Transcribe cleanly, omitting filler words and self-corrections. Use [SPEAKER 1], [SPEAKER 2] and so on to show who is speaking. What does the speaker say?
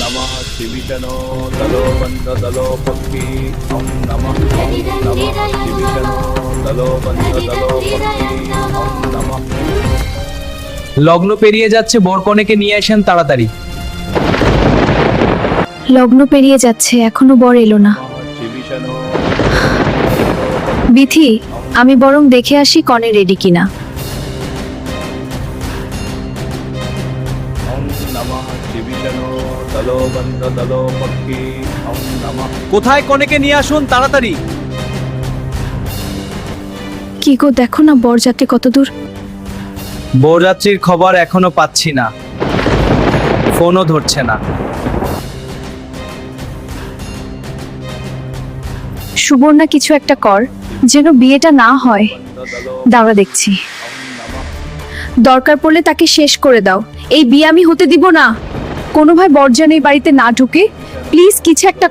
[SPEAKER 1] নমঃ শিবিষণো দলো বন্ধ দলো পক্ষী ওম নমঃ শিবিষণো দলো বন্ধ দলো পক্ষী ওম নমঃ।
[SPEAKER 2] লগ্ন পেরিয়ে যাচ্ছে, বর কনেকে নিয়ে আসেন তাড়াতাড়ি।
[SPEAKER 3] লগ্ন পেরিয়ে যাচ্ছে, এখনো বর এলো না।
[SPEAKER 1] শিবিষণো
[SPEAKER 3] বিথি, আমি বরং দেখে আসি কনে রেডি কিনা।
[SPEAKER 1] ওম নমঃ শিবিষণো দলো বন্ধ দলো পক্ষী ওম নমঃ।
[SPEAKER 2] কোথায় কনেকে নিয়ে আসুন তাড়াতাড়ি।
[SPEAKER 3] কি গো, দেখো না বরযাত্রী কত দূর।
[SPEAKER 2] বরযাত্রীর খবর এখনো পাচ্ছি না, ফোনও ধরছে না।
[SPEAKER 3] সুবর্ণা, কিছু একটা কর, যেন বিয়েটা না হয়। দাঁড়া দেখছি, দরকার পড়লে তাকে শেষ করে দাও। এই বিয়ে আমি হতে দিব না। কোনো ভাই বর যেন এই বাড়িতে না ঢুকে, প্লিজ কিছু একটা